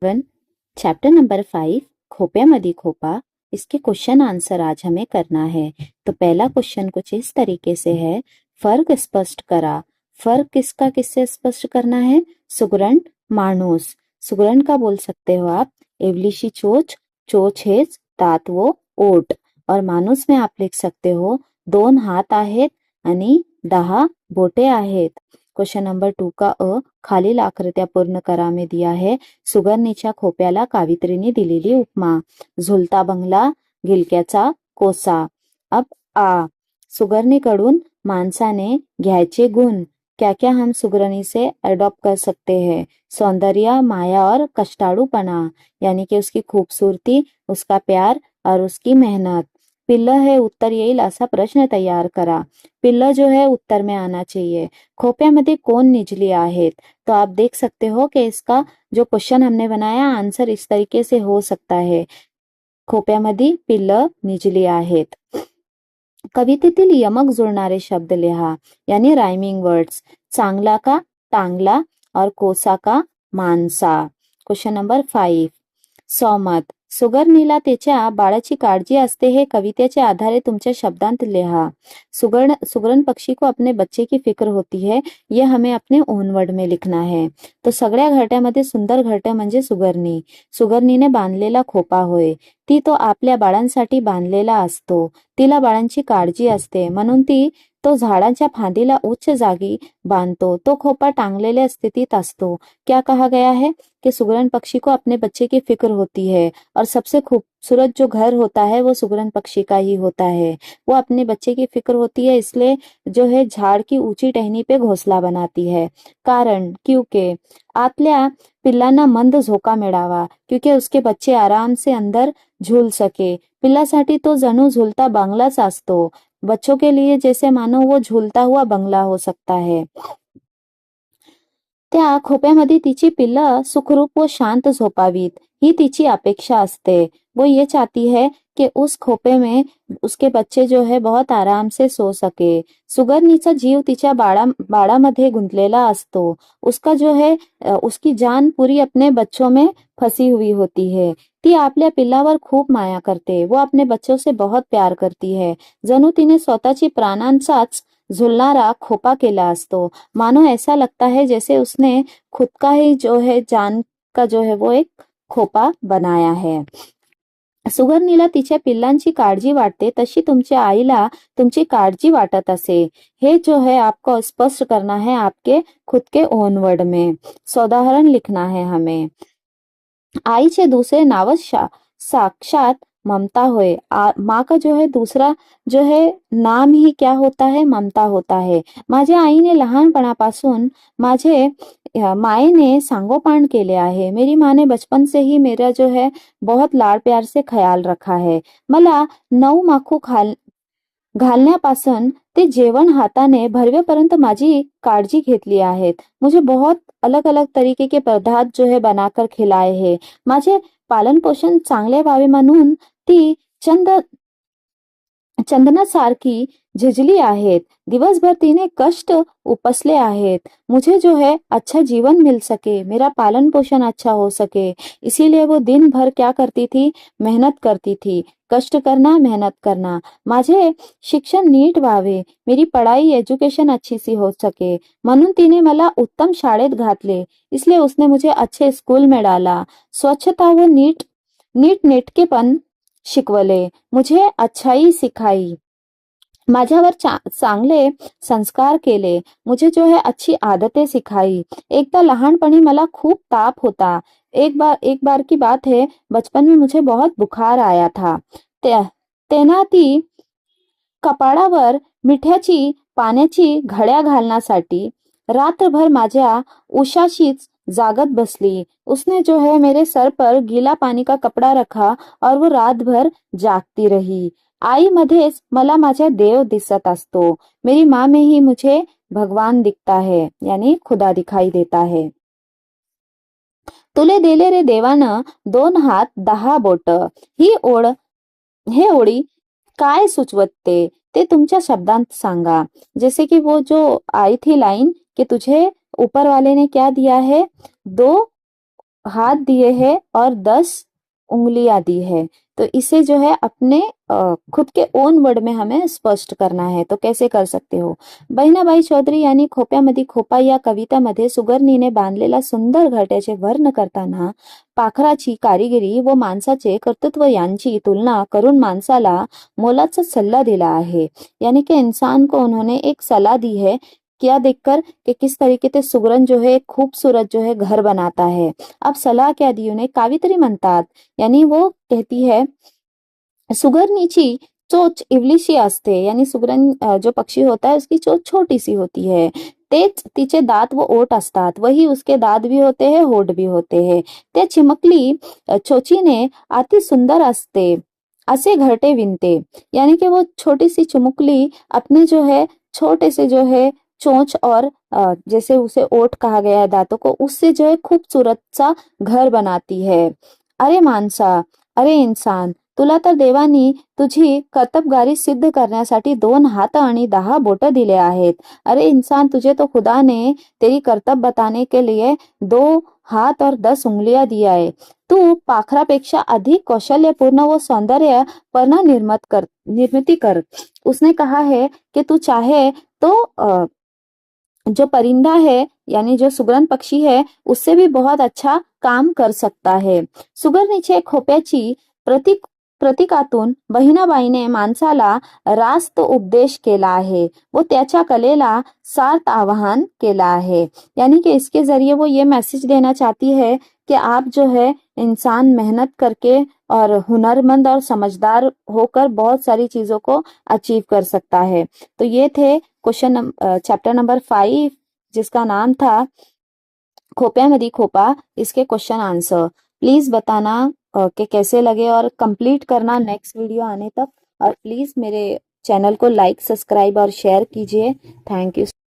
One chapter number 5 खोप्यामध्ये खोपा। इसके question answer आज हमें करना है। तो पहला क्वेश्चन कुछ इस तरीके से है, फर्क स्पष्ट करा। फर्क किसका किससे स्पष्ट करना है? सुगरण माणूस। सुगरण का बोल सकते हो आप एवलीशी चोच, चोच हेच, दात वो ओट। और माणूस में आप लिख सकते हो 2 हात आहेत आणि 10 बोटे आहेत। क्वेश्चन नंबर 2 का खालील आकृत्या पूर्ण करा में दिया है। सुगरणीच्या खोप्याला कावित्रीने दिलेली उपमा। झुलता बंगला, गिलक्याचा कोसा। अब आ, सुगरणीकडून माणसाने घ्यायचे गुण। क्या क्या हम सुगरनी से अडॉप्ट कर सकते हैं? सौंदर्य, माया और कष्टाळूपणा, यानी कि उसकी खूबसूरती, उसका प्यार और उसकी मेहनत। पिल्लं है उत्तर येईल असा प्रश्न तयार करा। पिल्लं जो है उत्तर में आना चाहिए। खोप्यामध्ये कोण निजली आहेत? तो आप देख सकते हो कि इसका जो क्वेश्चन हमने बनाया आंसर इस तरीके से हो सकता है। खोप्यामध्ये पिल्लं निजली आहेत। कवितेतील यमक जुळणारे शब्द लिहा, यानी राइमिंग वर्ड्स। चांगला का टांगला और कोसा का मानसा। Question number 5 सौमत। सुगरणीला त्याच्या बाळाची काळजी असते हे कवितेच्या आधारे तुमच्या शब्दांत लिहा। सुगरण पक्षी को अपने बच्चे की फिक्र होती है, ये हमें अपने ओन वर्ड में लिखना है। तो सगळ्या घरट्यामध्ये सुंदर घरटं म्हणजे सुगरणी। सुगरणीने बांधलेला खोपा होय। ती तो आपल्या बाळांसाठी बांधलेला असतो। तिला बाळांची काळजी असते म्हणून ती तो झाडाच्या फांदीला उच्च जागी बांधतो। तो खोपा टांगलेल्या स्थितीत असतो। क्या कहा गया है कि सुगरण पक्षी को अपने बच्चे की फिक्र होती है और सबसे खूबसूरत जो घर होता है वो सुगरण पक्षी का ही होता है। वो अपने बच्चे की फिक्र होती है, इसलिए जो है झाड़ की ऊंची टहनी पे घोंसला बनाती है। कारण क्योंकि आतल्या पिल्लांना मंद झोका मिळावा, क्योंकि उसके बच्चे आराम से अंदर झूल सके। पिल्लासाठी तो जणू झूलता बंगलाच असतो। बच्चों के लिए जैसे मानो वो झूलता हुआ बंगला हो सकता है। त्या खोप्यामध्ये तिची पिल्लं सुखरूप व शांत झोपावीत ही तिची अपेक्षा असते। वो ये चाहती है कि उस खोपे में उसके बच्चे जो है बहुत आराम से सो सके। सुगरणीचा जीव तिच्या बाळामध्ये गुंतलेला असतो। उसका जो है उसकी जान पूरी अपने बच्चों में फंसी हुई होती है। ती आपल्या पिल्लावर खूप माया करते। वो अपने बच्चों से बहुत प्यार करती है। जणू तिने स्वतःची प्राणांचाच झुलणारा खोपा केला असतो। मानो ऐसा लगता है जैसे उसने खुद का ही जो है जान का जो है वो एक खोपा बनाया है। सुगरणीला तिच्या पिल्लांची काळजी वाटते तशी तुमच्या आईला तुमची काळजी वाटत असे। हे जो है आपको स्पष्ट करना है आपके खुद के ओन वर्ड में। सोदाहरण लिखना है हमें। आईचे दूसरे नाव साक्षात ममता होय। माँ का जो है दूसरा जो है नाम ही क्या होता है? ममता होता है। माझ्या आईने लहानपणापासून माझे मायेने सांगोपान केले आहे। मेरी माँ ने बचपन से ही मेरा जो है बहुत लाड प्यार से ख्याल रखा है। मला 9 माखू घालण्यापासून ते जेवण हाताने भरवेपर्यंत माझी काळजी घेतली आहेत। मुझे बहुत अलग अलग तरीके के पदार्थ जो है बनाकर खिलाए हैं। माझे पालन पोषण चांगले व्हावे म्हणून ती चंदनासारखी झिजली आहेत। दिवसभर तिने कष्ट उपसले आहेत। मुझे जो है अच्छा जीवन मिल सके, मेरा पालन पोषण अच्छा हो सके, इसीलिए वो दिन भर क्या करती थी? मेहनत करती थी। कष्ट करना, मेहनत करना। माझे शिक्षण नीट व्हावे, मेरी पढ़ाई एजुकेशन अच्छी सी हो सके म्हणून तिने मला उत्तम शाळेत घातले, इसलिए उसने मुझे अच्छे स्कूल में डाला। स्वच्छता व नीटनेटकेपण शिकवले, मुझे अच्छाई सिखाई, माझ्यावर चांगले संस्कार केले, मुझे जो है अच्छी आदतें सिखाई। एकदा लहानपणी मला खूप ताप होता। एक बार की बात है, बचपन में मुझे बहुत बुखार आया था। तेना ती कपाळावर मिठ्याची पाण्याची घड्या घालण्यासाठी रात्रभर माझ्या उशाशीच जागत बसली। उसने जो है मेरे सर पर गीला पानी का कपड़ा रखा और वो रात भर जागती रही। आई मध्येच मला माझा देव दिसत असतो। मेरी माँ में ही मुझे भगवान दिखता है, यानी खुदा दिखाई देता है। तुले दिले रे देवानं 2 हात 10 बोट। ही ओळ हे ओळी काय सुचवते ते तुमच्या शब्दांत सांगा। जैसे कि वो जो आई थी लाइन कि तुझे ऊपर वाले ने क्या दिया है? 2 हाथ दिए हैं और 10 उंगलियां दी है। तो इसे जो है अपने खुद के ओन वर्ड में हमें स्पष्ट करना है। तो कैसे कर सकते हो? बहिणाबाई चौधरी यांनी खोप्यामध्ये खोपा या कवितामध्ये सुगरणीने बांधलेला सुंदर घरट्याचे वर्ण करताना पाखराची कारिगिरी व माणसाचे कर्तृत्व यांची तुलना करून माणसाला मोलाचा सल्ला दिला है। यानी कि इंसान को उन्होंने एक सलाह दी है, क्या देखकर कि किस तरीके से सुगरण जो है खूबसूरत जो है घर बनाता है। अब सलाह क्या दी उन्हें? कावित्री म्हणतात, यानी वो कहती है सुगरणीची चोच इवलीशी असते, यानी सुगरण जो पक्षी होता है उसकी चोच छोटी सी होती है, तेच तिचे दात व ओठ असतात, वही उसके दात भी होते हैं होठ भी होते हैं, ते चिमकली चोचीने अति सुंदर असते असे घरटे विणते। यानी कि वो छोटी सी चुमुकली अपने जो है छोटे से जो है चोंच और जैसे उसे ओठ कहा गया है दांतों को, उससे जो है खूबसूरत सा घर बनाती है। अरे माणसा, अरे इंसान, तुला तर देवानी तुझी कर्तबगारी सिद्ध करण्यासाठी 2 हात आणि 10 बोट दिले आहेत। अरे इंसान, तुझे तो खुदा ने तेरी कर्तव्य बताने के लिए 2 हाथ और 10 उंगलियां दिया है। तू पाखरापेक्षा अधिक कौशल्यपूर्ण व सौंदर्यपूर्ण निर्मिती कर। उसने कहा है कि तू चाहे तो जो परिंदा है यानी जो सुगरण पक्षी है उससे भी बहुत अच्छा काम कर सकता है। सुगरणीचे खोप्याची प्रतीकातून बहिणाबाईने माणसाला रास्त उपदेश केला आहे व त्याच्या कलेला सार्थ आवाहन केला है। यानी कि इसके जरिए वो ये मैसेज देना चाहती है कि आप जो है इंसान मेहनत करके और हुनरमंद और समझदार होकर बहुत सारी चीजों को अचीव कर सकता है। तो ये थे चैप्टर नंबर 5 जिसका नाम था खोप्यामध्ये खोपा, इसके क्वेश्चन आंसर। प्लीज बताना कि कैसे लगे और कंप्लीट करना नेक्स्ट वीडियो आने तक। और प्लीज मेरे चैनल को लाइक, सब्सक्राइब और शेयर कीजिए। Thank you.